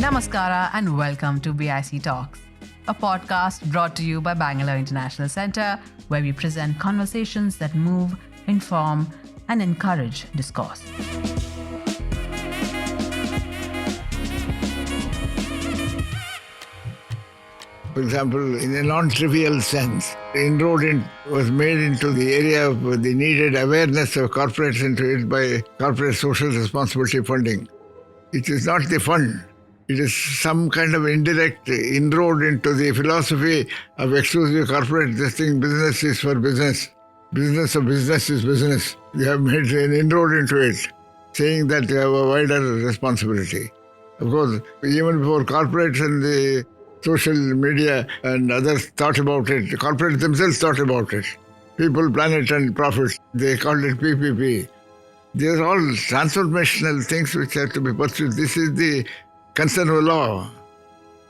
Namaskara and welcome to BIC Talks, a podcast brought to you by Bangalore International Centre, where we present conversations that move, inform, and encourage discourse. For example, in a non-trivial sense, inroad was made into the area of the needed awareness of corporates into it by corporate social responsibility funding. It is not the fund. It is some kind of indirect inroad into the philosophy of exclusive corporate. This thing, business is for business. Business of business is business. They have made an inroad into it, saying that they have a wider responsibility. Of course, even before corporates and the social media and others thought about it, the corporates themselves thought about it. People, planet and profit. They called it PPP. These are all transformational things which have to be pursued. This is the concern of law.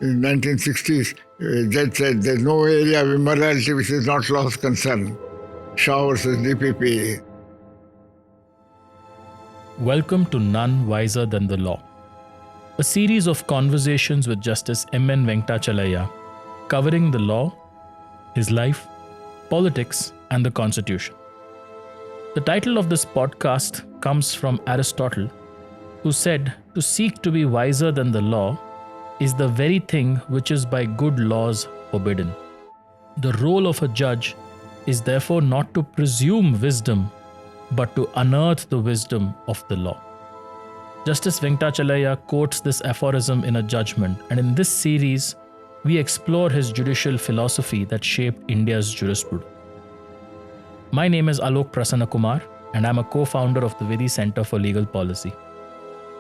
In 1960s, a judge said there's no area of immorality which is not law's concern. Shaw versus DPP. Welcome to None Wiser Than the Law, a series of conversations with Justice MN Venkatachaliah covering the law, his life, politics, and the Constitution. The title of this podcast comes from Aristotle, who said, "To seek to be wiser than the law is the very thing which is by good laws forbidden." The role of a judge is therefore not to presume wisdom, but to unearth the wisdom of the law. Justice Venkatachaliah quotes this aphorism in a judgment, and in this series, we explore his judicial philosophy that shaped India's jurisprudence. My name is Alok Prasanna Kumar, and I'm a co-founder of the Vidhi Centre for Legal Policy.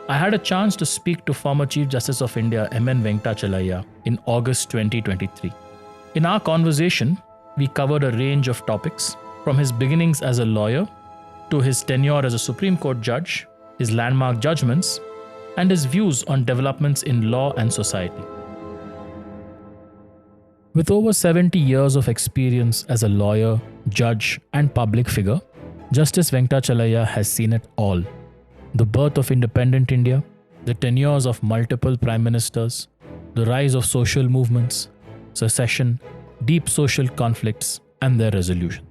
I had a chance to speak to former Chief Justice of India, MN Venkatachaliah, in August 2023. In our conversation, we covered a range of topics, from his beginnings as a lawyer to his tenure as a Supreme Court judge, his landmark judgments, and his views on developments in law and society. With over 70 years of experience as a lawyer, judge, and public figure, Justice Venkatachaliah has seen it all. The birth of independent India, the tenures of multiple prime ministers, the rise of social movements, secession, deep social conflicts, and their resolutions.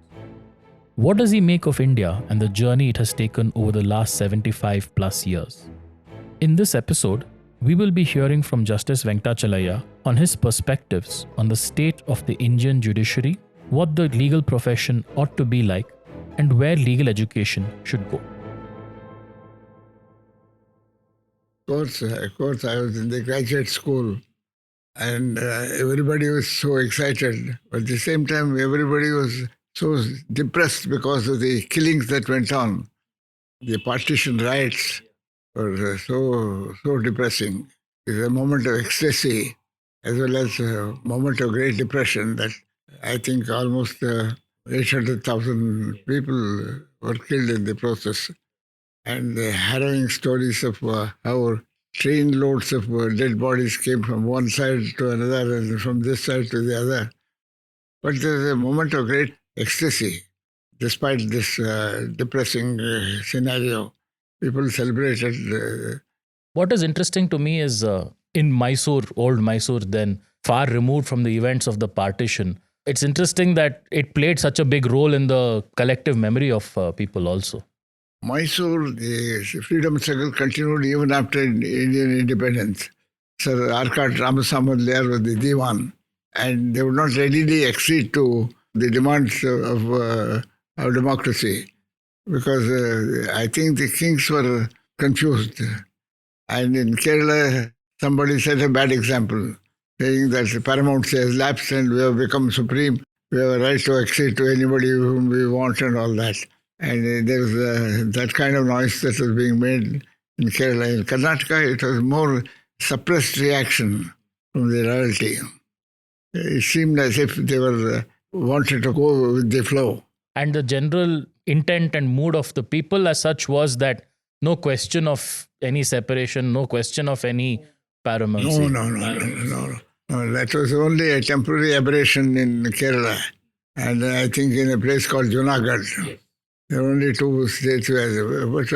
What does he make of India and the journey it has taken over the last 75 plus years? In this episode, we will be hearing from Justice Venkatachaliah on his perspectives on the state of the Indian judiciary, what the legal profession ought to be like, and where legal education should go. Of course, I was in the graduate school and everybody was so excited. But at the same time, everybody was so depressed because of the killings that went on. The partition riots were so depressing. It's a moment of ecstasy as well as a moment of great depression that I think almost 800,000 people were killed in the process. And the harrowing stories of how train loads of dead bodies came from one side to another and from this side to the other. But there's a moment of great ecstasy. Despite this depressing scenario, people celebrated. What is interesting to me is in Mysore, old Mysore, then far removed from the events of the partition, it's interesting that it played such a big role in the collective memory of people also. Mysore, the freedom struggle continued even after Indian independence. Sir Arcot Ramasamad there was the Diwan, and they would not readily accede to the demands of democracy because I think the kings were confused. And in Kerala, somebody set a bad example, saying that the paramountcy has lapsed and we have become supreme. We have a right to accede to anybody whom we want and all that. And there was that kind of noise that was being made in Kerala. In Karnataka, it was more suppressed reaction from the royalty. It seemed as if they were wanted to go with the flow. And the general intent and mood of the people as such was that no question of any separation, no question of any paramountcy. No. That was only a temporary aberration in Kerala. And I think in a place called Junagadh. There are only two states where, but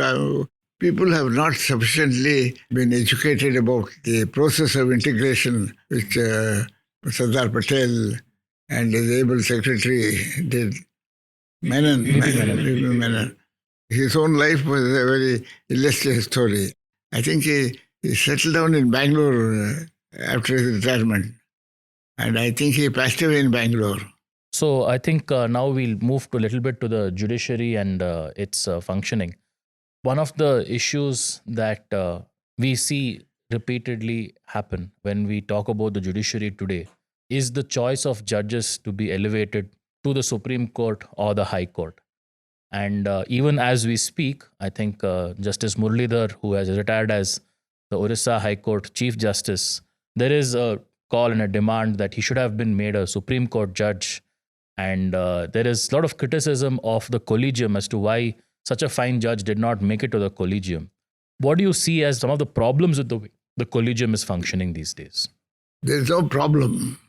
People have not sufficiently been educated about the process of integration which Sardar Patel and his able secretary did. Menon. His own life was a very illustrious story. I think he settled down in Bangalore after his retirement. And I think he passed away in Bangalore. So I think now we'll move to a little bit to the judiciary and its functioning. One of the issues that we see repeatedly happen when we talk about the judiciary today is the choice of judges to be elevated to the Supreme Court or the High Court. And even as we speak, I think Justice Muralidhar, who has retired as the Orissa High Court Chief Justice, there is a call and a demand that he should have been made a Supreme Court judge. And there is a lot of criticism of the collegium as to why such a fine judge did not make it to the collegium. What do you see as some of the problems with the way the collegium is functioning these days? There's no problem.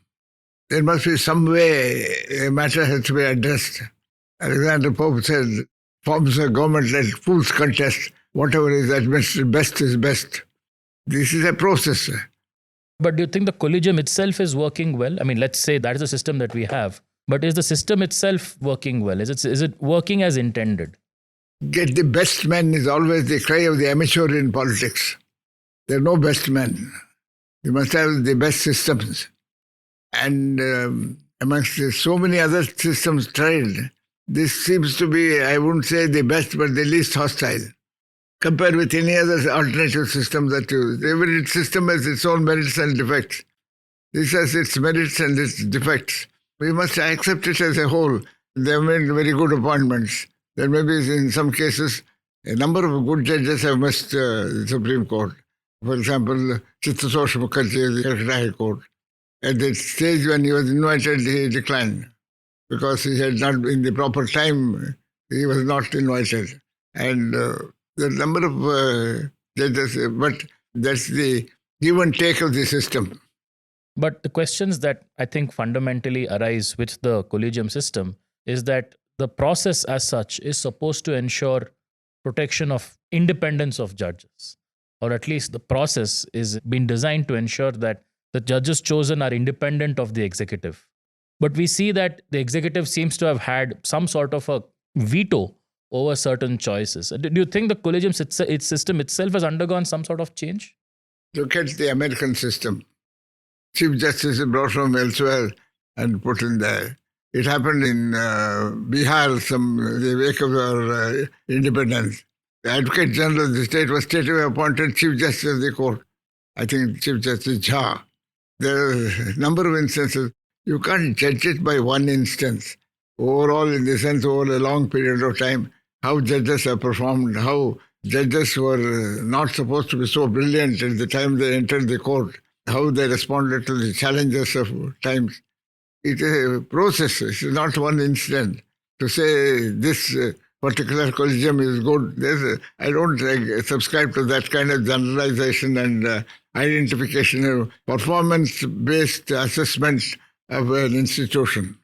There must be some way a matter has to be addressed. Alexander Pope said, forms of government let fools contest. Whatever is administered best is best. This is a process. But do you think the collegium itself is working well? I mean, let's say that is the system that we have. But is the system itself working well? Is it working as intended? Get the best men is always the cry of the amateur in politics. There are no best men. You must have the best systems. And amongst so many other systems tried, this seems to be, I wouldn't say the best, but the least hostile. Compared with any other alternative system that you... Every system has its own merits and defects. This has its merits and its defects. We must accept it as a whole. They have made very good appointments. There may be, in some cases, a number of good judges have missed the Supreme Court. For example, Chittasosh Mukherjee, the Calcutta High Court. At the stage when he was invited, he declined because he had not, in the proper time, he was not invited. And the number of judges, but that's the give and take of the system. But the questions that I think fundamentally arise with the collegium system is that the process as such is supposed to ensure protection of independence of judges, or at least the process is been designed to ensure that the judges chosen are independent of the executive. But we see that the executive seems to have had some sort of a veto over certain choices. Do you think the collegium its system itself has undergone some sort of change? Look at the American system. Chief Justice is brought from elsewhere and put in there. It happened in Bihar, the wake of our independence. The Advocate General of the state was straightaway appointed Chief Justice of the court. I think Chief Justice Jha. There are a number of instances. You can't judge it by one instance. Overall, in the sense, over a long period of time, how judges have performed, how judges were not supposed to be so brilliant at the time they entered the court, how they responded to the challenges of times. It is a process. It's not one incident. To say this particular collegium is good, I don't subscribe to that kind of generalization and identification of performance-based assessment of an institution.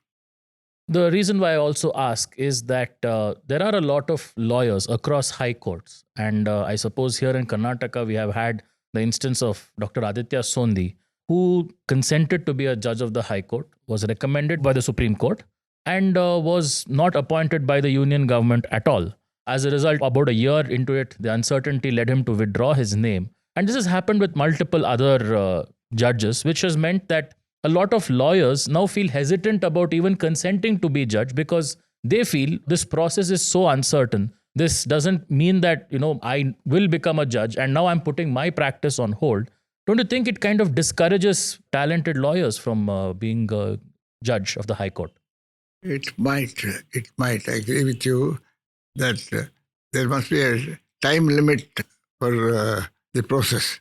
The reason why I also ask is that there are a lot of lawyers across high courts. And I suppose here in Karnataka, we have had the instance of Dr. Aditya Sondhi, who consented to be a judge of the High Court, was recommended by the Supreme Court, and was not appointed by the union government at all. As a result, about a year into it, the uncertainty led him to withdraw his name. And this has happened with multiple other judges, which has meant that a lot of lawyers now feel hesitant about even consenting to be judge because they feel this process is so uncertain. This doesn't mean that, I will become a judge and now I'm putting my practice on hold. Don't you think it kind of discourages talented lawyers from being a judge of the High Court? It might. I agree with you that there must be a time limit for the process.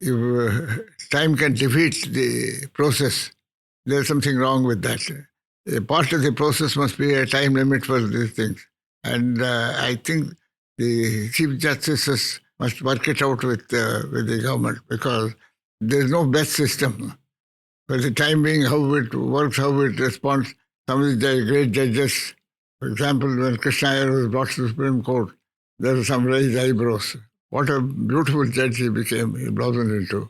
If time can defeat the process, there's something wrong with that. A part of the process must be a time limit for these things. And I think the Chief Justices must work it out with the government because there's no best system. For the time being, how it works, how it responds, some of the great judges, for example, when Krishna Iyer was brought to the Supreme Court, there were some raised eyebrows. What a beautiful judge he became, he blossomed into.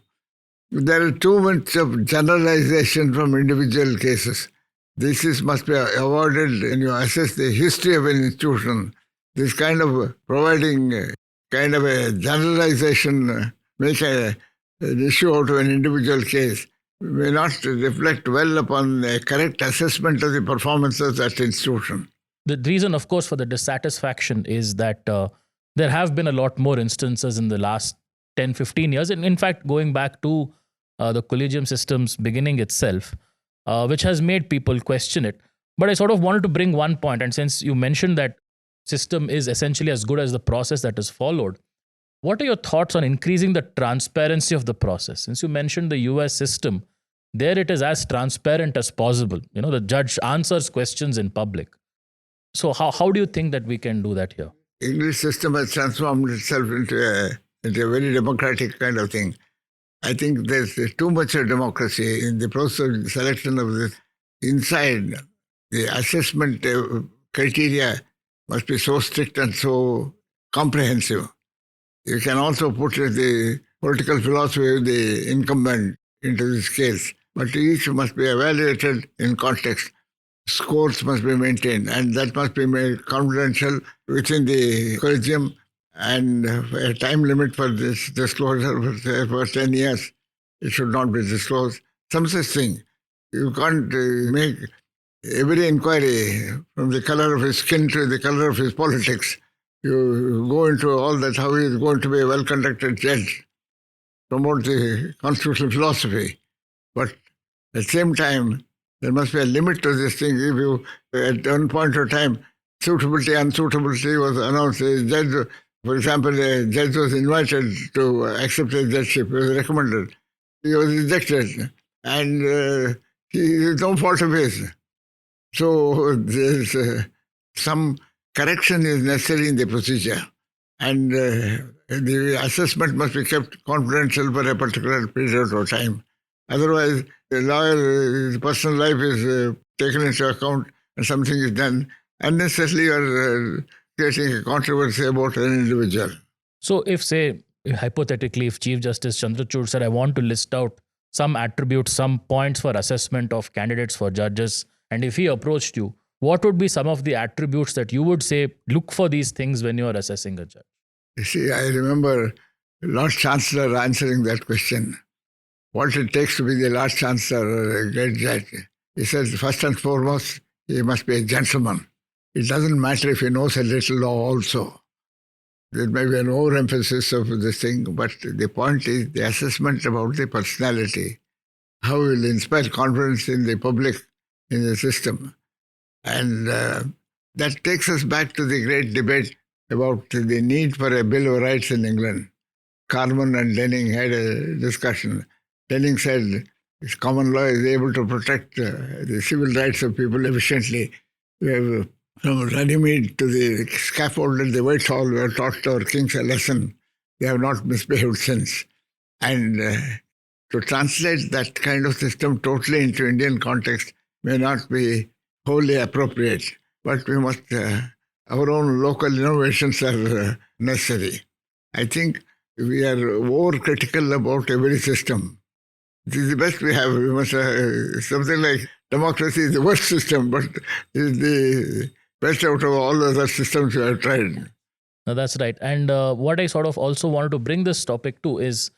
There are too much of generalization from individual cases. Must be avoided when you assess the history of an institution. This kind of providing kind of a generalization, make an issue out of an individual case, may not reflect well upon a correct assessment of the performance of that institution. The reason, of course, for the dissatisfaction is that there have been a lot more instances in the last 10, 15 years. And in fact, going back to the collegium system's beginning itself, which has made people question it. But I sort of wanted to bring one point, and since you mentioned that system is essentially as good as the process that is followed, what are your thoughts on increasing the transparency of the process? Since you mentioned the US system, there it is as transparent as possible. The judge answers questions in public. So how do you think that we can do that here? English system has transformed itself into a very democratic kind of thing. I think there's too much of democracy in the process of selection of this. Inside, the assessment criteria must be so strict and so comprehensive. You can also put the political philosophy of the incumbent into this case, but each must be evaluated in context. Scores must be maintained, and that must be made confidential within the collegium, and a time limit for this disclosure for 10 years. It should not be disclosed. Some such thing. You can't make every inquiry from the color of his skin to the color of his politics. You go into all that, how he is going to be a well-conducted judge, promote the constitutional philosophy. But at the same time, there must be a limit to this thing. If you, at one point of time, suitability, unsuitability was announced. A judge, for example, a judge was invited to accept a judgeship. He was recommended. He was rejected. And he is no fault of his. So there's some correction is necessary in the procedure. And the assessment must be kept confidential for a particular period of time. Otherwise, the lawyer's personal life is taken into account and something is done. Unnecessarily, you are creating a controversy about an individual. So if, say, hypothetically, if Chief Justice Chandrachud said, I want to list out some attributes, some points for assessment of candidates for judges, and if he approached you, what would be some of the attributes that you would say, look for these things when you are assessing a judge? You see, I remember Lord Chancellor answering that question. What it takes to be the Lord Chancellor or a great judge. He says, first and foremost, he must be a gentleman. It doesn't matter if he knows a little law also. There may be an overemphasis of this thing, but the point is the assessment about the personality, how it will inspire confidence in the public, in the system. And that takes us back to the great debate about the need for a Bill of Rights in England. Carman and Denning had a discussion. Denning said, common law is able to protect the civil rights of people efficiently. We have, from Runnymede to the scaffold at the Whitehall, we have taught our kings a lesson. They have not misbehaved since. And to translate that kind of system totally into Indian context may not be wholly appropriate, but we must, our own local innovations are necessary. I think we are over-critical about every system. This is the best we have. We must something like democracy is the worst system, but is the best out of all other systems we have tried. No, that's right. And what I sort of also wanted to bring this topic to is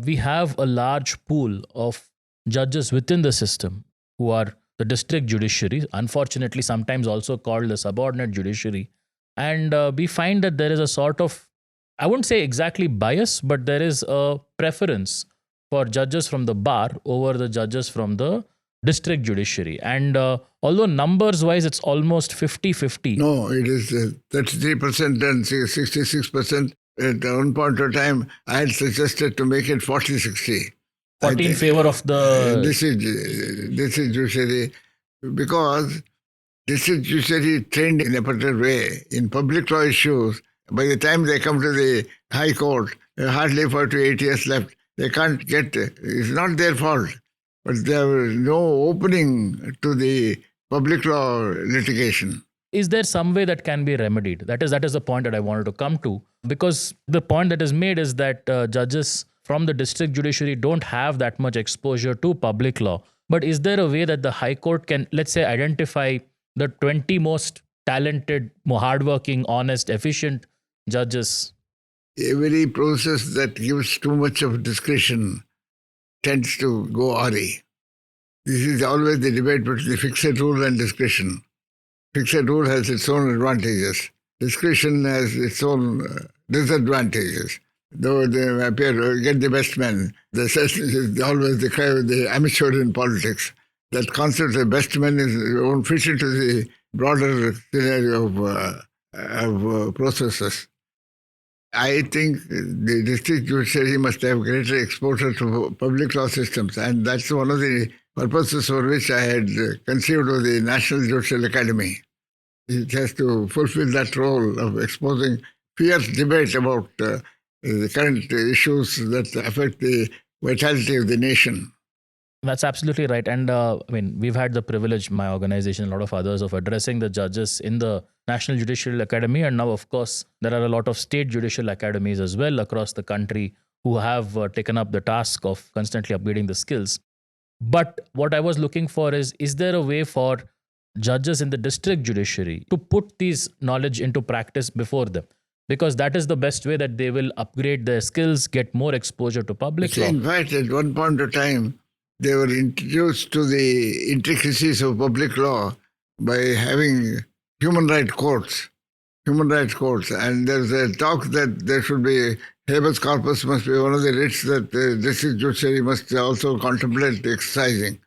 we have a large pool of judges within the system who are the district judiciary, unfortunately sometimes also called the subordinate judiciary. And we find that there is a sort of, I wouldn't say exactly bias, but there is a preference for judges from the bar over the judges from the district judiciary. And although numbers-wise, it's almost 50-50. No, it is 33% and 66%. At one point of time, I had suggested to make it 40-60. 40 in favor of the... This is judiciary, because this is judiciary trained in a particular way. In public law issues, by the time they come to the High Court, hardly 4 to 8 years left. They can't get, it's not their fault, but there was no opening to the public law litigation. Is there some way that can be remedied? That is the point that I wanted to come to, because the point that is made is that judges from the district judiciary don't have that much exposure to public law. But is there a way that the High Court can, let's say, identify the 20 most talented, more hardworking, honest, efficient judges? Every process that gives too much of discretion tends to go awry. This is always the debate between the fixed rule and discretion. Fixed rule has its own advantages. Discretion has its own disadvantages. Though they appear to get the best men, the sense is always the cry of the amateur in politics. That concept of best men won't fit into the broader scenario of processes. I think the district judiciary must have greater exposure to public law systems, and that's one of the purposes for which I had conceived of the National Judicial Academy. It has to fulfill that role of exposing fierce debate about the current issues that affect the vitality of the nation. That's absolutely right. And we've had the privilege, my organization, a lot of others, of addressing the judges in the National Judicial Academy. And now, of course, there are a lot of state judicial academies as well across the country who have taken up the task of constantly upgrading the skills. But what I was looking for is there a way for judges in the district judiciary to put these knowledge into practice before them? Because that is the best way that they will upgrade their skills, get more exposure to public law. In fact, at one point of time, they were introduced to the intricacies of public law by having human rights courts. And there's a talk that there should be habeas corpus must be one of the writs that the district judiciary must also contemplate exercising.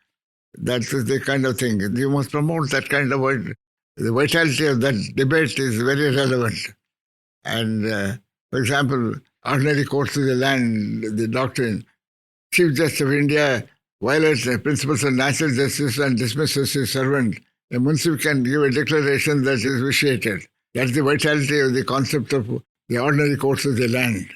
That is the kind of thing. You must promote that kind of the vitality of that debate is very relevant. And, for example, ordinary courts of the land, the doctrine, Chief Justice of India violates the principles of natural justice and dismisses his servant. A municipal can give a declaration that is vitiated. That's the vitality of the concept of the ordinary courts of the land.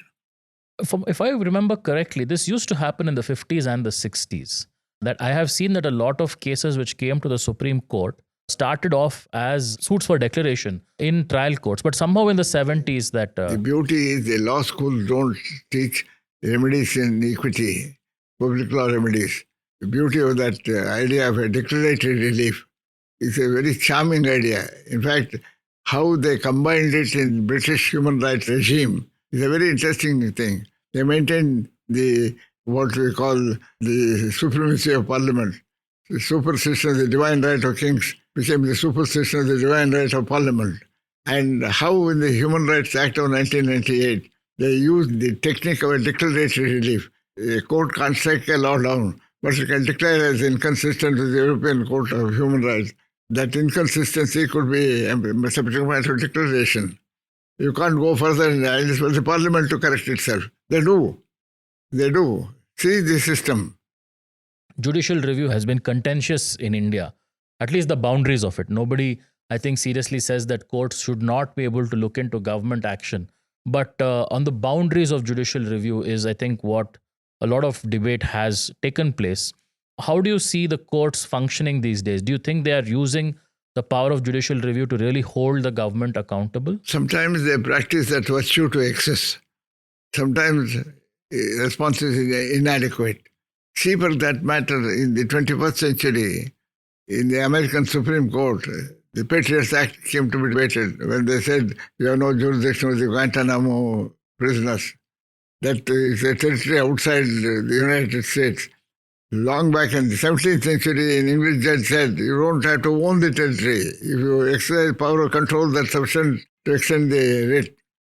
If I remember correctly, this used to happen in the 50s and the 60s. That I have seen that a lot of cases which came to the Supreme Court started off as suits for declaration in trial courts, but somehow in the 70s that... The beauty is the law schools don't teach remedies in equity, public law remedies. The beauty of that idea of a declaratory relief is a very charming idea. In fact, how they combined it in British human rights regime is a very interesting thing. They maintained what we call the supremacy of Parliament. The superstition of the divine right of kings became the superstition of the divine right of Parliament. And how in the Human Rights Act of 1998, they used the technique of a declaratory relief. A court can't strike a law down, but it can declare as inconsistent with the European Court of Human Rights. That inconsistency could be a subject matter declaration. You can't go further in that. It's for the Parliament to correct itself. They do. See the system. Judicial review has been contentious in India, at least the boundaries of it. Nobody, I think, seriously says that courts should not be able to look into government action. But on the boundaries of judicial review is, I think, what a lot of debate has taken place. How do you see the courts functioning these days? Do you think they are using the power of judicial review to really hold the government accountable? Sometimes they practice that virtue to excess. Sometimes response is inadequate. See, for that matter, in the 21st century, in the American Supreme Court, the Patriots Act came to be debated when they said you have no jurisdiction with the Guantanamo prisoners. That is a territory outside the United States. Long back in the 17th century, an English judge said you don't have to own the territory. If you exercise power of control, that's sufficient to extend the writ.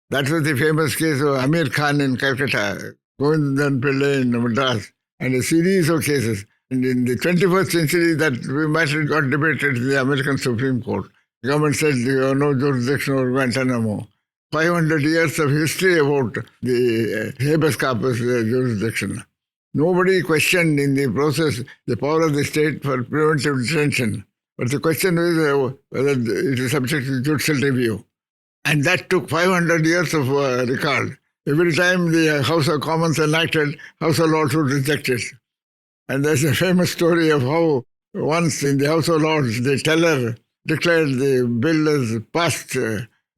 That was the famous case of Amir Khan in Calcutta, Govindan Pillai in Madras, and a series of cases. And in the 21st century, that matter got debated in the American Supreme Court. The government said you have no jurisdiction over Guantanamo. 500 years of history about the habeas corpus jurisdiction. Nobody questioned in the process the power of the state for preventive detention. But the question is whether it is subject to judicial review. And that took 500 years of record. Every time the House of Commons enacted, House of Lords would reject it. And there's a famous story of how once in the House of Lords, the teller declared the bill as passed,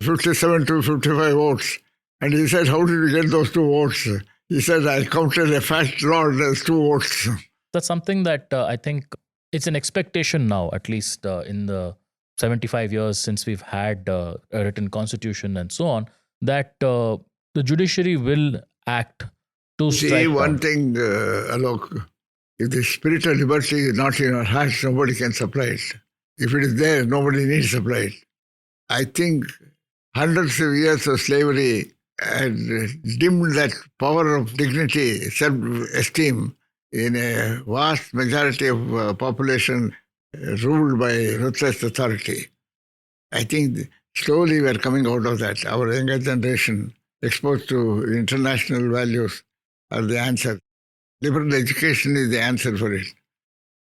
57 to 55 votes. And he said, how did you get those 2 votes? He said, I counted a fat lord as 2 votes. That's something that I think it's an expectation now, at least in the 75 years since we've had a written constitution and so on, that the judiciary will act to strike See, down. one thing, Alok, if the spirit of liberty is not in our hearts, nobody can supply it. If it is there, nobody needs to supply it. I think hundreds of years of slavery had dimmed that power of dignity, self-esteem in a vast majority of population ruled by ruthless authority. I think slowly we are coming out of that. Our younger generation, exposed to international values, are the answer. Liberal education is the answer for it.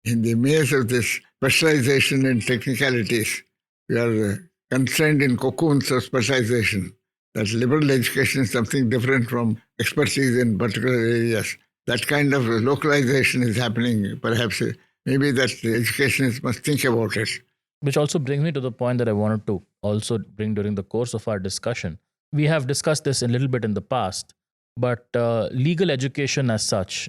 In the maze of this specialization and technicalities, we are constrained in cocoons of specialization. That liberal education is something different from expertise in particular areas. That kind of localization is happening, perhaps. Maybe that the educationists must think about it. Which also brings me to the point that I wanted to also bring during the course of our discussion. We have discussed this a little bit in the past, but legal education as such,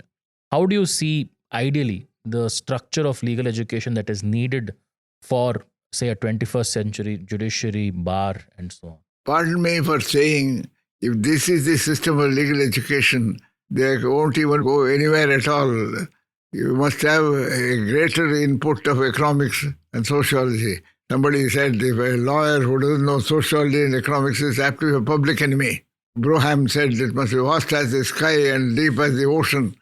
how do you see ideally the structure of legal education that is needed for, say, a 21st century judiciary, bar, and so on? Pardon me for saying, if this is the system of legal education, they won't even go anywhere at all. You must have a greater input of economics and sociology. Somebody said if a lawyer who doesn't know sociology and economics is apt to be a public enemy. Broham said it must be vast as the sky and deep as the ocean.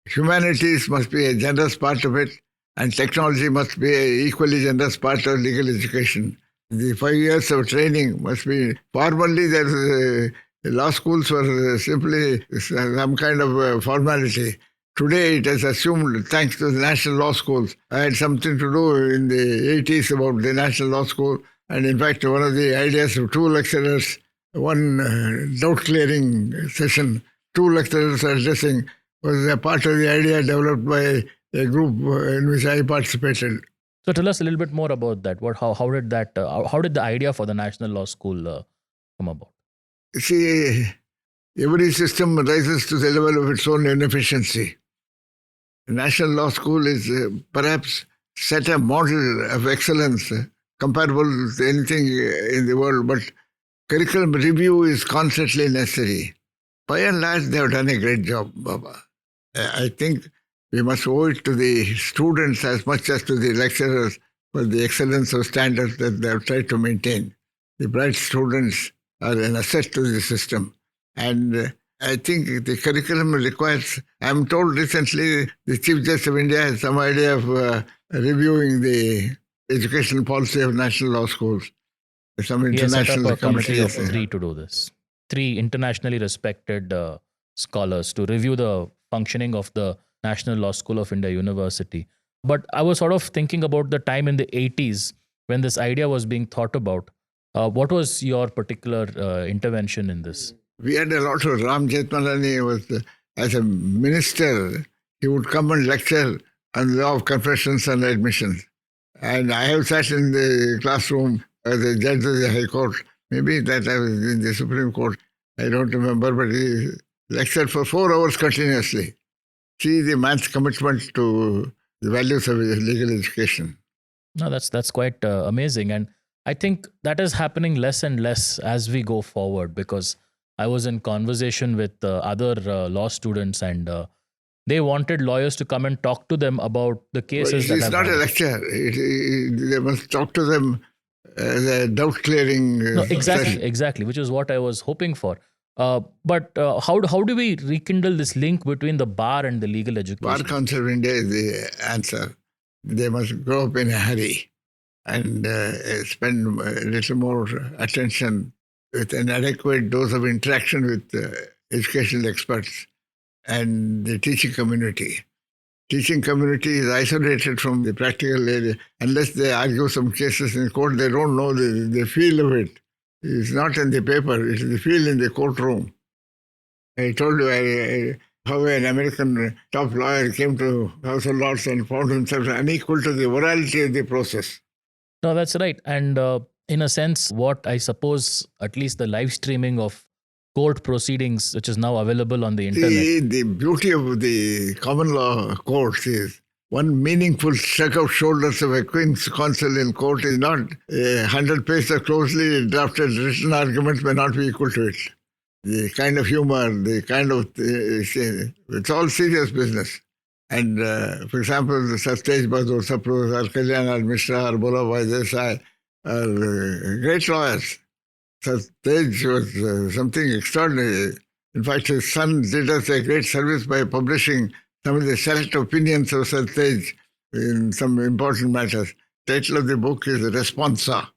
Humanities must be a generous part of it, and technology must be an equally generous part of legal education. The 5 years of training must be formally there. Law schools were simply some kind of formality. Today it is assumed, thanks to the national law schools. I had something to do in the 80s about the national law school, and in fact one of the ideas of 2 lecturers, one doubt-clearing session, 2 lecturers addressing, was a part of the idea developed by a group in which I participated. So tell us a little bit more about that. How did the idea for the National Law School come about? See, every system rises to the level of its own inefficiency. The National Law School is perhaps set a model of excellence comparable to anything in the world, but curriculum review is constantly necessary. By and large, they have done a great job, Baba. I think we must owe it to the students as much as to the lecturers for the excellence of standards that they have tried to maintain. The bright students are an asset to the system. And I think the curriculum requires, I'm told recently, the Chief Justice of India has some idea of reviewing the educational policy of national law schools. Some international He has set up a committee of committees. 3 to do this. 3 internationally respected scholars to review the functioning of the National Law School of India University. But I was sort of thinking about the time in the 80s when this idea was being thought about. What was your particular intervention in this? We had a lot of Ram Jethmalani was as a minister. He would come and lecture on the law of confessions and admissions. And I have sat in the classroom as a judge of the High Court. Maybe that I was in the Supreme Court. I don't remember, but he lectured for 4 hours continuously. See the man's commitment to the values of legal education. No, that's quite amazing. And I think that is happening less and less as we go forward, because I was in conversation with other law students, and they wanted lawyers to come and talk to them about the cases. Well, it's not a lecture. They must talk to them as a doubt-clearing No, exactly, session. exactly, which is what I was hoping for. But how do we rekindle this link between the bar and the legal education? Bar Council of India is the answer. They must grow up in a hurry and spend a little more attention with an adequate dose of interaction with educational experts and the teaching community. Teaching community is isolated from the practical area. Unless they argue some cases in court, they don't know the feel of it. It's not in the paper, it's the feel in the courtroom. I told you how an American top lawyer came to House of Lords and found himself unequal to the morality of the process. No, that's right. And in a sense, what I suppose, at least the live streaming of court proceedings, which is now available on the internet. The beauty of the common law courts is one meaningful shrug of shoulders of a Queen's counsel in court is not 100 pages of closely drafted written arguments may not be equal to it. The kind of humor, the kind of it's all serious business. And for example, the Satej Bahadur Sapru, or Kalyan or Mishra or Bhola Desai are great lawyers. Satej was something extraordinary. In fact, his son did us a great service by publishing some of the select opinions of Satej in some important matters. The title of the book is Responsa.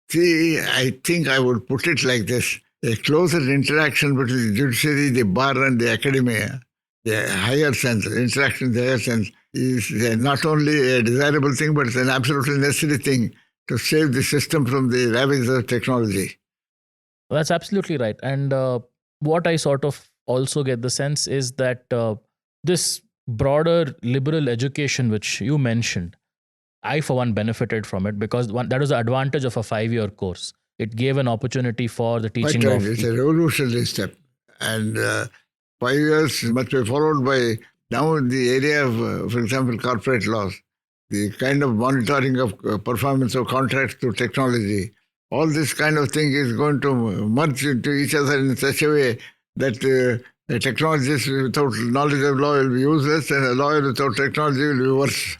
See, I think I would put it like this. A closer interaction between the judiciary, the bar and the academia, the higher sense, interaction in the higher sense, is not only a desirable thing, but it's an absolutely necessary thing to save the system from the ravages of technology. That's absolutely right. And what I sort of also get the sense is that this broader liberal education, which you mentioned, I, for one, benefited from it because that was the advantage of a 5-year course. It gave an opportunity for the teaching Quite right. of... It's a revolutionary step. And 5 years must be followed by now the area of, for example, corporate laws, the kind of monitoring of performance of contracts to technology. All this kind of thing is going to merge into each other in such a way that a technologist without knowledge of law will be useless and a lawyer without technology will be worse.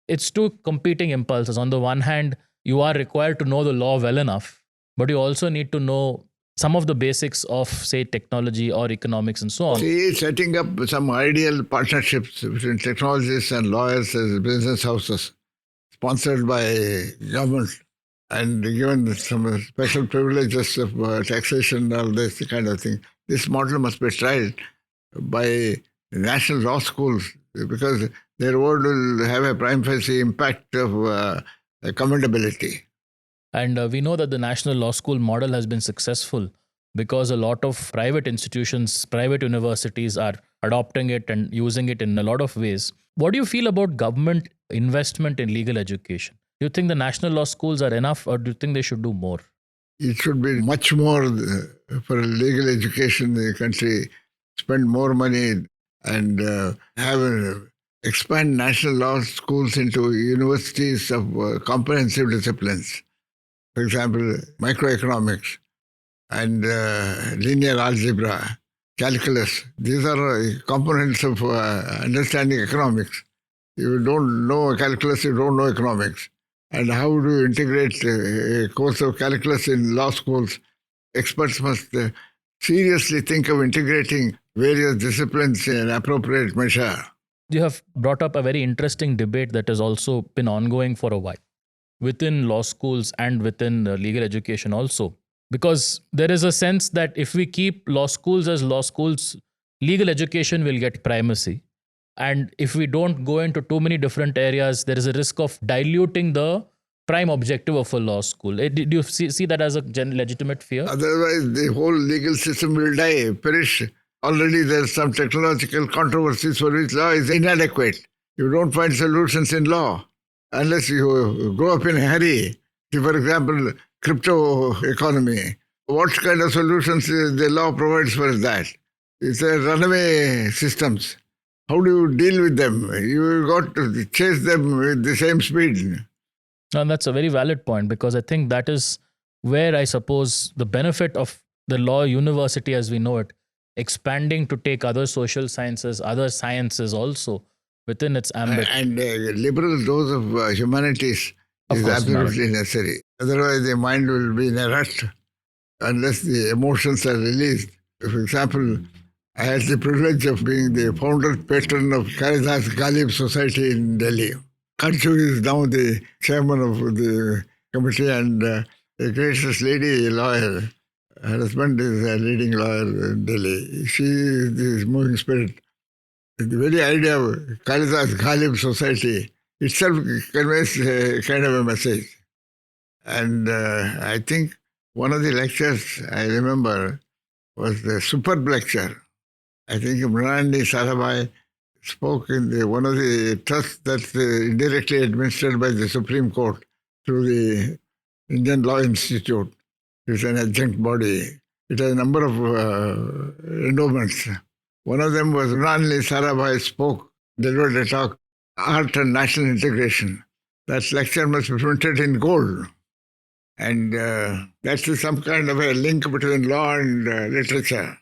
It's two competing impulses. On the one hand, you are required to know the law well enough, but you also need to know some of the basics of, say, technology or economics and so on. See, setting up some ideal partnerships between technologists and lawyers as business houses, sponsored by government, and given some special privileges of taxation and all this kind of thing. This model must be tried by national law schools because their word will have a prime facie impact of commendability. And we know that the National Law School model has been successful because a lot of private institutions, private universities are adopting it and using it in a lot of ways. What do you feel about government investment in legal education? Do you think the national law schools are enough, or do you think they should do more? It should be much more for legal education in the country, spend more money and expand national law schools into universities of comprehensive disciplines. For example, microeconomics and linear algebra, calculus. These are components of understanding economics. If you don't know calculus, you don't know economics. And how do you integrate a course of calculus in law schools? Experts must seriously think of integrating various disciplines in an appropriate measure. You have brought up a very interesting debate that has also been ongoing for a while within law schools and within legal education also. Because there is a sense that if we keep law schools as law schools, legal education will get primacy. And if we don't go into too many different areas, there is a risk of diluting the prime objective of a law school. Do you see that as a legitimate fear? Otherwise, the whole legal system will die, perish. Already there's some technological controversies for which law is inadequate. You don't find solutions in law unless you grow up in a hurry. See, for example, crypto economy. What kind of solutions the law provides for that? It's a runaway systems. How do you deal with them? You got to chase them with the same speed. And that's a very valid point, because I think that is where I suppose the benefit of the law university as we know it, expanding to take other social sciences, other sciences also within its ambit. And liberal dose of humanities is absolutely necessary. Otherwise, the mind will be in a rut unless the emotions are released. For example, I had the privilege of being the founder patron of Kalidas Ghalib Society in Delhi. Kanchu is now the chairman of the committee and a gracious lady, a lawyer. Her husband is a leading lawyer in Delhi. She is the moving spirit. The very idea of Kalidas Ghalib Society itself conveys a kind of a message. And I think one of the lectures I remember was the superb lecture. I think Mrinalini Sarabhai spoke in one of the trusts that's indirectly administered by the Supreme Court, through the Indian Law Institute. It's an adjunct body. It has a number of endowments. One of them was Ranli Sarabhai spoke, delivered a talk, Art and National Integration. That lecture must be printed in gold. And that's some kind of a link between law and literature.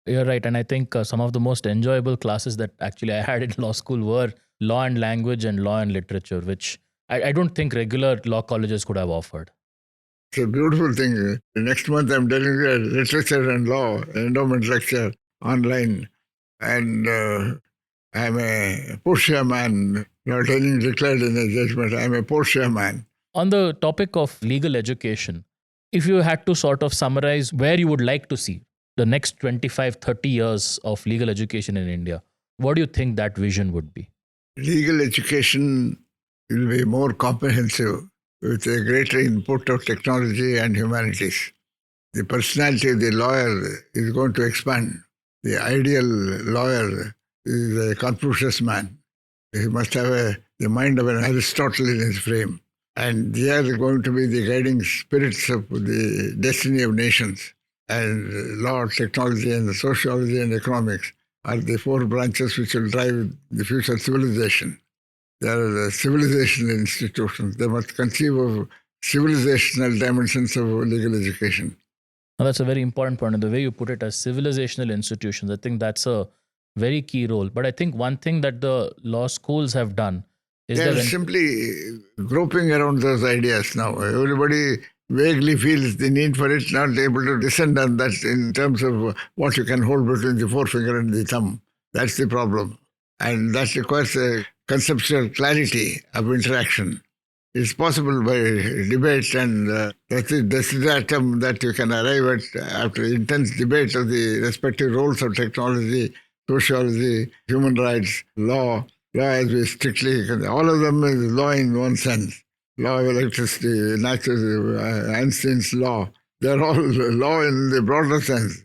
You're right. And I think some of the most enjoyable classes that actually I had in law school were law and language and law and literature, which I don't think regular law colleges could have offered. It's a beautiful thing. Next month I'm delivering a literature and law endowment lecture online. And I'm a Portia man, not any declared in a judgment. I'm a Portia man. On the topic of legal education, if you had to sort of summarize where you would like to see the next 25, 30 years of legal education in India, what do you think that vision would be? Legal education will be more comprehensive with a greater input of technology and humanities. The personality of the lawyer is going to expand. The ideal lawyer is a Confucius man. He must have the mind of an Aristotle in his frame. And they are going to be the guiding spirits of the destiny of nations. And law, technology, and sociology and economics are the four branches which will drive the future civilization. They are the civilizational institutions. They must conceive of civilizational dimensions of legal education. Now, that's a very important point. And the way you put it as civilizational institutions, I think that's a very key role. But I think one thing that the law schools have done is they are simply groping around those ideas now. Everybody vaguely feels the need for it, not able to descend on that in terms of what you can hold between the forefinger and the thumb. That's the problem. And that requires a conceptual clarity of interaction. It's possible by debate and that's the desideratum that you can arrive at after intense debate of the respective roles of technology, sociology, human rights, law as we strictly, all of them is law in one sense. Law of electricity, natural, Einstein's law, they're all law in the broader sense.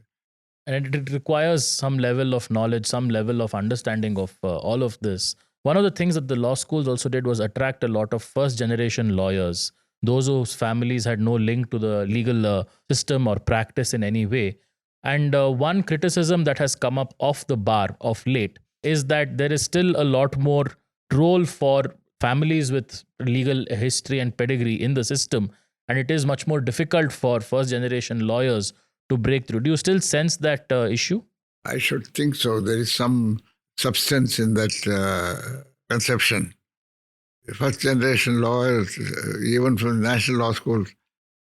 And it requires some level of knowledge, some level of understanding of all of this. One of the things that the law schools also did was attract a lot of first-generation lawyers, those whose families had no link to the legal system or practice in any way. And one criticism that has come up off the bar of late is that there is still a lot more role for families with legal history and pedigree in the system, and it is much more difficult for first-generation lawyers to break through. Do you still sense that issue? I should think so. There is some substance in that conception. First-generation lawyers, even from the national law schools,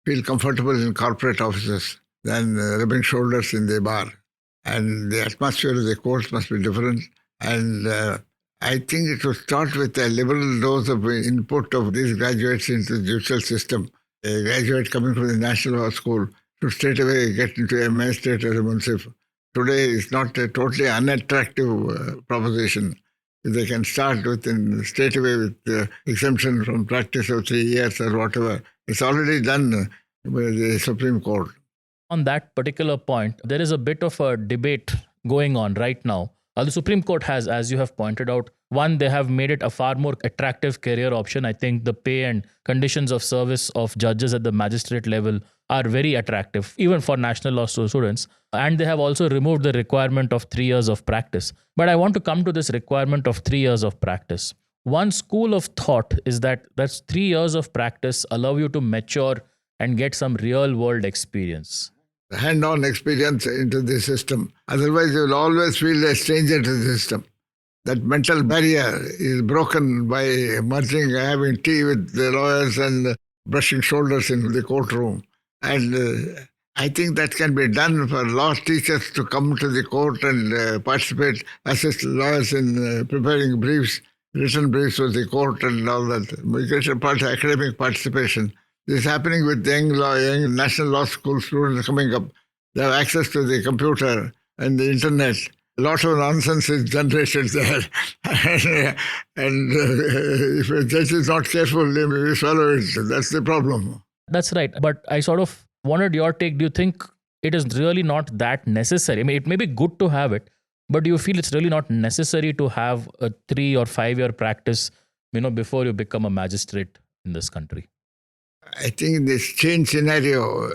feel comfortable in corporate offices than rubbing shoulders in the bar. And the atmosphere of the courts must be different. And I think it will start with a liberal dose of input of these graduates into the judicial system. A graduate coming from the national law school should straight away get into a magistrate or a municipal. Today is not a totally unattractive proposition. They can start straight away with exemption from practice of 3 years or whatever. It's already done by the Supreme Court. On that particular point, there is a bit of a debate going on right now. The Supreme Court has, as you have pointed out, one, they have made it a far more attractive career option. I think the pay and conditions of service of judges at the magistrate level are very attractive, even for national law students. And they have also removed the requirement of 3 years of practice. But I want to come to this requirement of 3 years of practice. One school of thought is that that's 3 years of practice allow you to mature and get some real world experience. Hand-on experience into the system. Otherwise, you will always feel a stranger to the system. That mental barrier is broken by merging, having tea with the lawyers and brushing shoulders in the courtroom. And I think that can be done for law teachers to come to the court and participate, assist lawyers in preparing briefs, written briefs for the court and all that. Greater part academic participation. This is happening with young national law school students coming up. They have access to the computer and the internet. A lot of nonsense is generated there. and if a judge is not careful, they may swallow it. That's the problem. That's right. But I sort of wanted your take. Do you think it is really not that necessary? I mean, it may be good to have it, but do you feel it's really not necessary to have a 3 or 5 year practice, before you become a magistrate in this country? I think in this change scenario,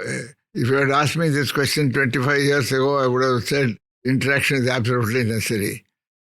if you had asked me this question 25 years ago, I would have said interaction is absolutely necessary.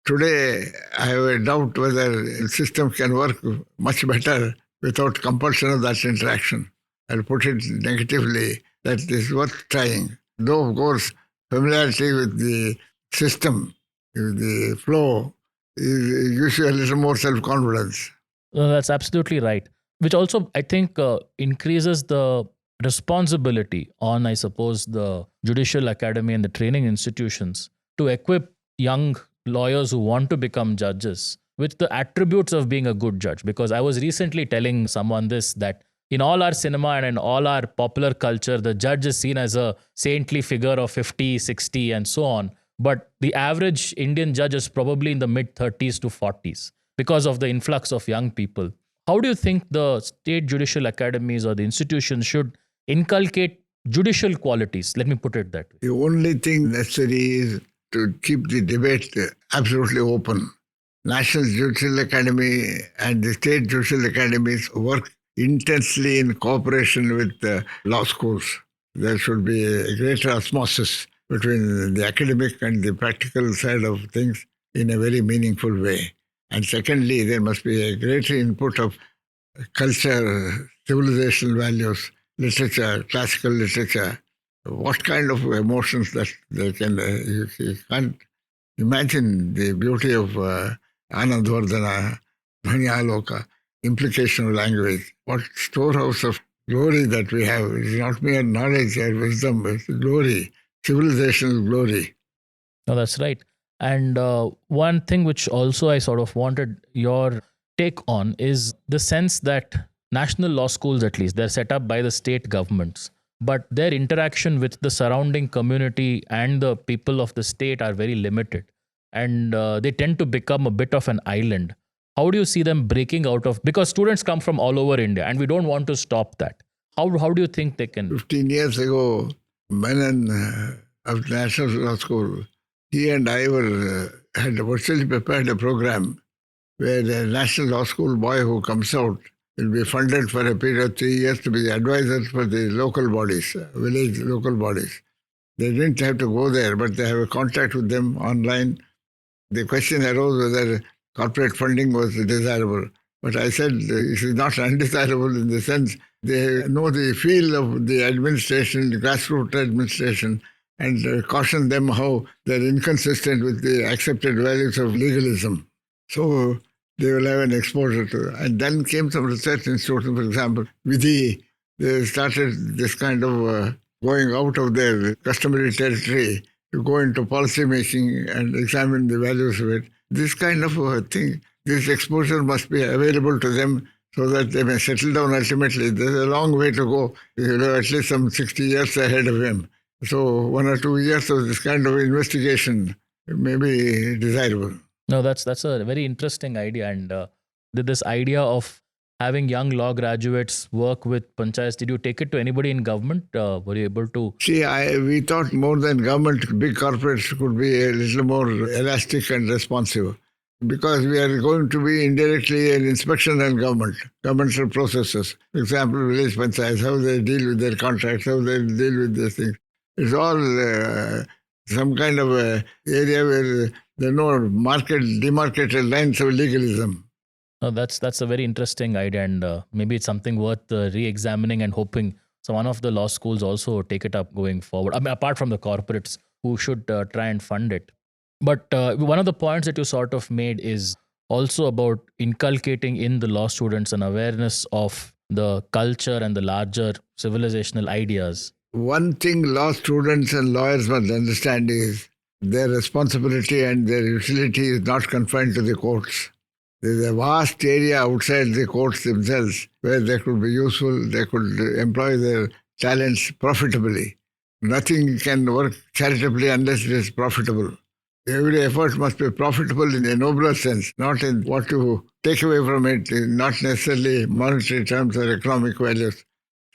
Today, I have a doubt whether the system can work much better without compulsion of that interaction. I'll put it negatively, that it is worth trying. Though, of course, familiarity with the system, with the flow, gives you a little more self-confidence. No, that's absolutely right. Which also, I think, increases the responsibility on, I suppose, the Judicial Academy and the training institutions to equip young lawyers who want to become judges with the attributes of being a good judge. Because I was recently telling someone this, that in all our cinema and in all our popular culture, the judge is seen as a saintly figure of 50, 60, and so on. But the average Indian judge is probably in the mid 30s to 40s because of the influx of young people. How do you think the state judicial academies or the institutions should inculcate judicial qualities? Let me put it that way. The only thing necessary is to keep the debate absolutely open. National Judicial Academy and the state judicial academies work intensely in cooperation with the law schools. There should be a greater osmosis between the academic and the practical side of things in a very meaningful way. And secondly, there must be a greater input of culture, civilizational values, literature, classical literature. What kind of emotions that they can... you can't imagine the beauty of Anandvardhana, Dhvanyaloka, implication of language. What storehouse of glory that we have. It's not mere knowledge or wisdom, it's glory, civilizational glory. No, that's right. And one thing which also I sort of wanted your take on is the sense that national law schools, at least, they're set up by the state governments, but their interaction with the surrounding community and the people of the state are very limited. And they tend to become a bit of an island. How do you see them breaking out of, because students come from all over India and we don't want to stop that. How do you think they can? 15 years ago, Menon of the National Law School, he and I had virtually prepared a program where the National Law School boy who comes out will be funded for a period of 3 years to be the advisor for the local bodies, village local bodies. They didn't have to go there, but they have a contact with them online. The question arose whether corporate funding was desirable. But I said it is not undesirable in the sense they know the feel of the administration, the grassroots administration, and caution them how they're inconsistent with the accepted values of legalism. So they will have an exposure to it. And then came some research institutions, for example, Vidhi. They started this kind of going out of their customary territory to go into policy making and examine the values of it. This kind of thing, this exposure must be available to them so that they may settle down ultimately. There's a long way to go. You'll have at least some 60 years ahead of him. So 1 or 2 years of this kind of investigation may be desirable. No, that's a very interesting idea. And this idea of having young law graduates work with panchayats, did you take it to anybody in government? Were you able to? See, we thought more than government, big corporates could be a little more elastic and responsive, because we are going to be indirectly an inspection on governmental processes. For example, village panchayats, how they deal with their contracts, how they deal with these things. It's all some kind of area where there are no demarcated lines of legalism. No, that's a very interesting idea, and maybe it's something worth re-examining and hoping so one of the law schools also take it up going forward. I mean, apart from the corporates who should try and fund it. But one of the points that you sort of made is also about inculcating in the law students an awareness of the culture and the larger civilizational ideas. One thing law students and lawyers must understand is their responsibility and their utility is not confined to the courts. There is a vast area outside the courts themselves where they could be useful, they could employ their talents profitably. Nothing can work charitably unless it is profitable. Every effort must be profitable in a nobler sense, not in what to take away from it, not necessarily monetary terms or economic values.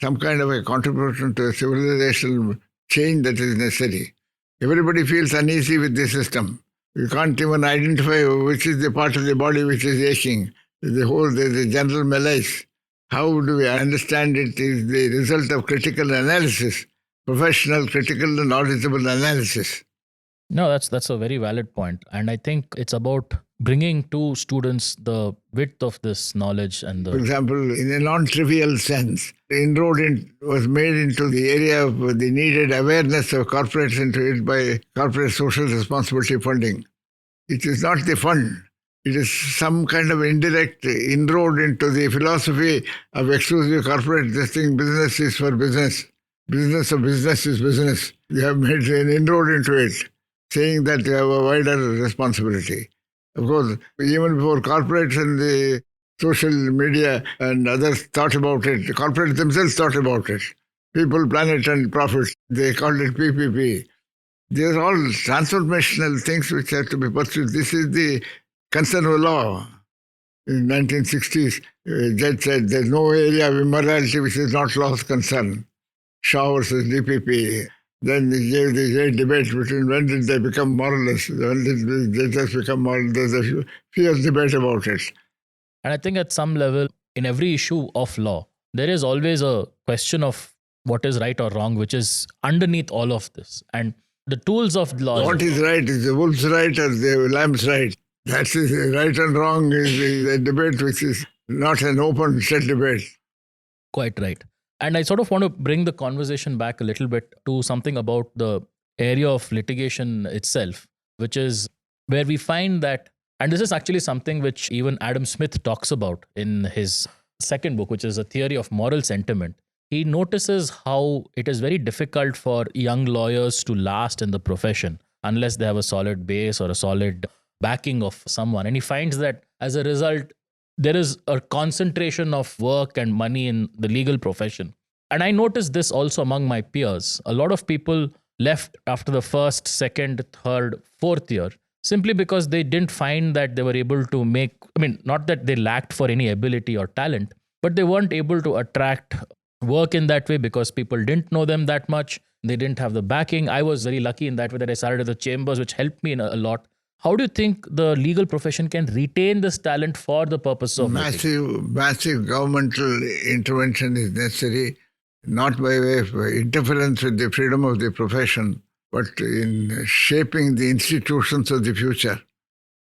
Some kind of a contribution to a civilizational change that is necessary. Everybody feels uneasy with the system. You can't even identify which is the part of the body which is aching. There's a general malaise. How do we understand it is the result of critical analysis, professional, critical, and knowledgeable analysis. No, that's a very valid point. And I think it's about bringing to students the width of this knowledge and For the example, in a non-trivial sense, was made into the area of the needed awareness of corporates into it by corporate social responsibility funding. It is not the fund. It is some kind of indirect inroad into the philosophy of exclusive corporate. This thing, business is for business. Business of business is business. You have made an inroad into it, saying that you have a wider responsibility. Of course, even before corporates and the social media and others thought about it, the corporates themselves thought about it. People, planet, and profit. They called it PPP. These are all transformational things which have to be pursued. This is the concern of law. In 1960s, judge said there's no area of immorality which is not law's concern. Shaw versus DPP. Then they gave the great debate between when did they become moralists, when did they just become moral. There's a fierce debate about it. And I think at some level, in every issue of law, there is always a question of what is right or wrong, which is underneath all of this. And the tools of law. What is right? Is the wolf's right or the lamb's right? That's right and wrong is a debate which is not an open shut debate. Quite right. And I sort of want to bring the conversation back a little bit to something about the area of litigation itself, which is where we find that, and this is actually something which even Adam Smith talks about in his second book, which is A Theory of Moral Sentiment. He notices how it is very difficult for young lawyers to last in the profession unless they have a solid base or a solid backing of someone. And he finds that as a result, there is a concentration of work and money in the legal profession. And I noticed this also among my peers. A lot of people left after the first, second, third, fourth year simply because they didn't find that they were able to make, not that they lacked for any ability or talent, but they weren't able to attract work in that way because people didn't know them that much. They didn't have the backing. I was very lucky in that way that I started at the chambers, which helped me a lot. How do you think the legal profession can retain this talent for the purpose of massive governmental intervention is necessary, not by way of interference with the freedom of the profession, but in shaping the institutions of the future.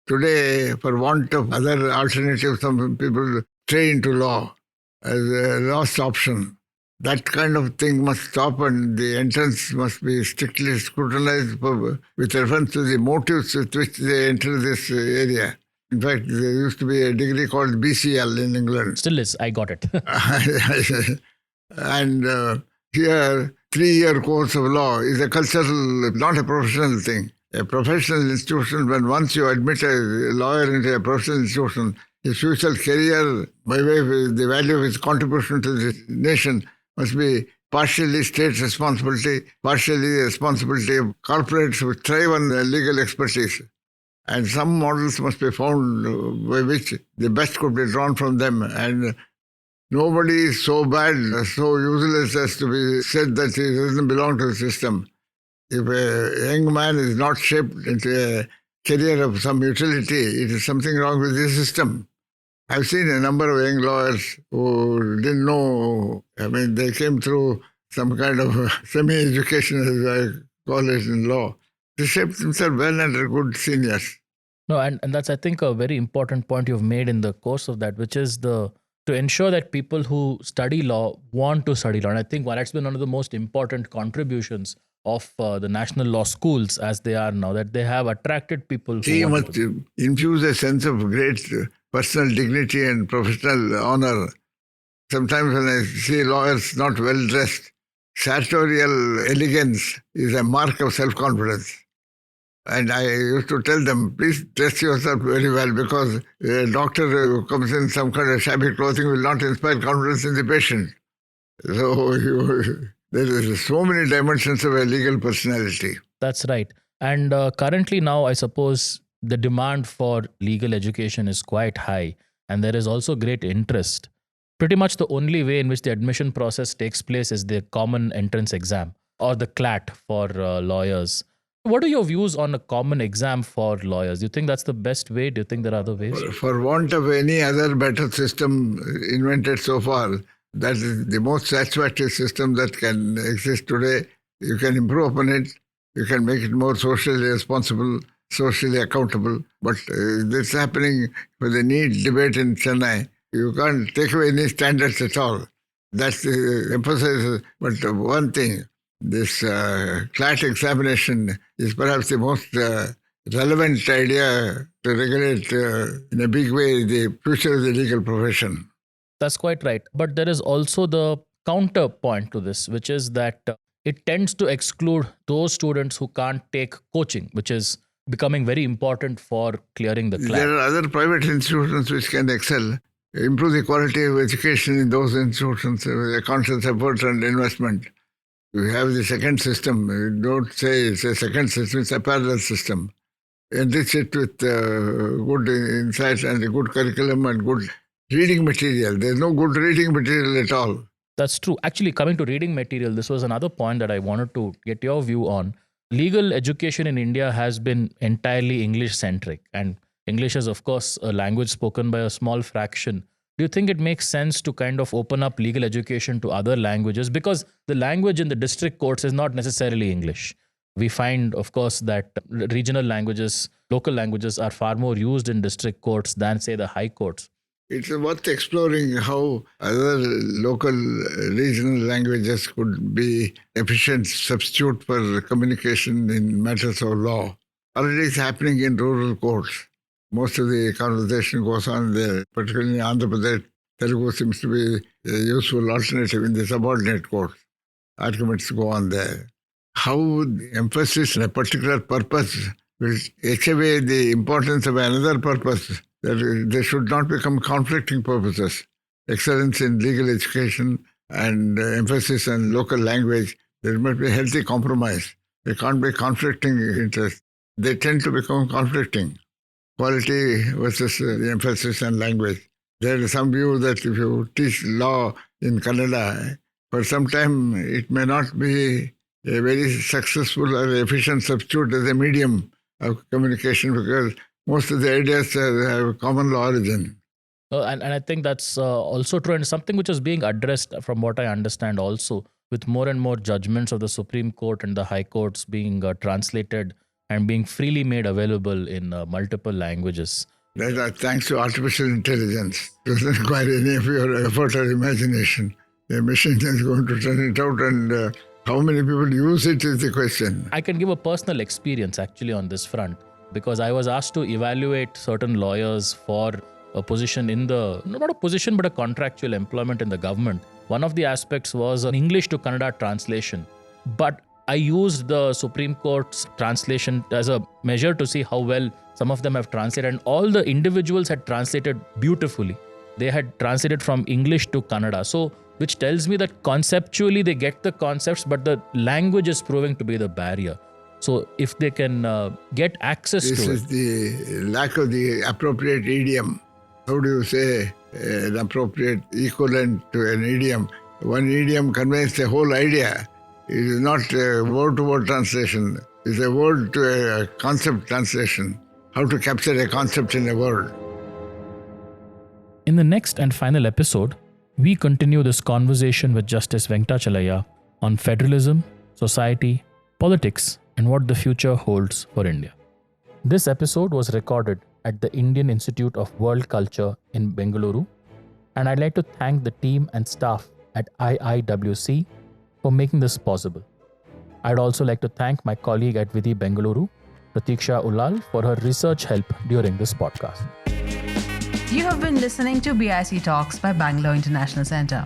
Today, for want of other alternatives, some people stray into law as a last option. That kind of thing must stop, and the entrance must be strictly scrutinized with reference to the motives with which they enter this area. In fact, there used to be a degree called BCL in England. Still is, I got it. And here, 3-year course of law is a cultural, not a professional thing. A professional institution, when once you admit a lawyer into a professional institution, his future career, by way of the value of his contribution to the nation, must be partially state responsibility, partially the responsibility of corporates who thrive on legal expertise. And some models must be found by which the best could be drawn from them. And nobody is so bad, so useless as to be said that he doesn't belong to the system. If a young man is not shaped into a career of some utility, it is something wrong with the system. I've seen a number of young lawyers who didn't know, they came through some kind of semi-education, as I call it in law. They shaped themselves well and are good seniors. No, and that's, I think, a very important point you've made in the course of that, which is to ensure that people who study law want to study law. And I think that's been one of the most important contributions of the national law schools as they are now, that they have attracted people. You must infuse a sense of great personal dignity and professional honor. Sometimes when I see lawyers not well dressed, sartorial elegance is a mark of self-confidence. And I used to tell them, please dress yourself very well, because a doctor who comes in some kind of shabby clothing will not inspire confidence in the patient. So there is so many dimensions of a legal personality. That's right. And currently now, I suppose, the demand for legal education is quite high, and there is also great interest. Pretty much the only way in which the admission process takes place is the common entrance exam, or the CLAT for lawyers. What are your views on a common exam for lawyers? Do you think that's the best way? Do you think there are other ways? For want of any other better system invented so far, that is the most satisfactory system that can exist today. You can improve upon it. You can make it more socially responsible, socially accountable. But this is happening with the NEET debate in Chennai. You can't take away any standards at all. That's the emphasis. But one thing, this CLAT examination is perhaps the most relevant idea to regulate in a big way the future of the legal profession. That's quite right. But there is also the counterpoint to this, which is that it tends to exclude those students who can't take coaching, which is becoming very important for clearing the CLAT. There are other private institutions which can excel, improve the quality of education in those institutions with a conscious effort and investment. We have the second system. We don't say it's a second system, it's a parallel system. Enrich it with good insights and a good curriculum and good reading material. There's no good reading material at all. That's true. Actually, coming to reading material, this was another point that I wanted to get your view on. Legal education in India has been entirely English-centric, and English is, of course, a language spoken by a small fraction. Do you think it makes sense to kind of open up legal education to other languages? Because the language in the district courts is not necessarily English. We find, of course, that regional languages, local languages are far more used in district courts than, say, the high courts. It's worth exploring how other local regional languages could be efficient substitute for communication in matters of law. Already it's happening in rural courts. Most of the conversation goes on there, particularly in Andhra Pradesh. Telugu seems to be a useful alternative in the subordinate courts. Arguments go on there. How the emphasis on a particular purpose will take away the importance of another purpose. That they should not become conflicting purposes. Excellence in legal education and emphasis on local language, there must be a healthy compromise. There can't be conflicting interests. They tend to become conflicting. Quality versus the emphasis on language. There is some view that if you teach law in Kannada, for some time it may not be a very successful or efficient substitute as a medium of communication because most of the ideas have a common law origin. And I think that's also true, and something which is being addressed from what I understand also, with more and more judgments of the Supreme Court and the High Courts being translated and being freely made available in multiple languages. Thanks to artificial intelligence. It doesn't require any of your effort or imagination. The machine is going to turn it out, and how many people use it is the question. I can give a personal experience actually on this front, because I was asked to evaluate certain lawyers for a position in the, not a position, but a contractual employment in the government. One of the aspects was an English to Kannada translation. But I used the Supreme Court's translation as a measure to see how well some of them have translated. And all the individuals had translated beautifully. They had translated from English to Kannada. So, which tells me that conceptually they get the concepts, but the language is proving to be the barrier. So if they can get access to it. This is the lack of the appropriate idiom. How do you say an appropriate equivalent to an idiom? One idiom conveys the whole idea. It is not a word-to-word translation. It's a word to a concept translation. How to capture a concept in a word. In the next and final episode, we continue this conversation with Justice Venkatachaliah on federalism, society, politics, and what the future holds for India. This episode was recorded at the Indian Institute of World Culture in Bengaluru, and I'd like to thank the team and staff at IIWC for making this possible. I'd also like to thank my colleague at Vidhi Bengaluru, Pratiksha Ulal, for her research help during this podcast. You have been listening to BIC Talks by Bangalore International Centre.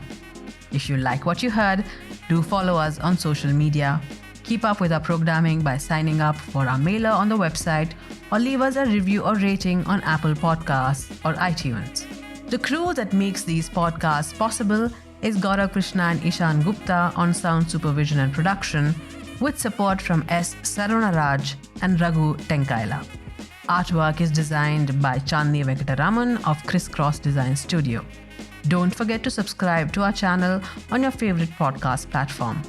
If you like what you heard, do follow us on social media. Keep up with our programming by signing up for our mailer on the website or leave us a review or rating on Apple Podcasts or iTunes. The crew that makes these podcasts possible is Gaurav Krishna and Ishan Gupta on sound supervision and production, with support from S. Sarunaraj and Raghu Tenkaila. Artwork is designed by Chandni Venkataraman of Crisscross Design Studio. Don't forget to subscribe to our channel on your favorite podcast platform.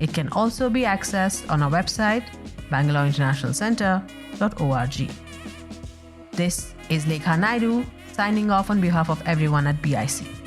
It can also be accessed on our website bangaloreinternationalcentre.org. This is Lekha Naidu signing off on behalf of everyone at BIC.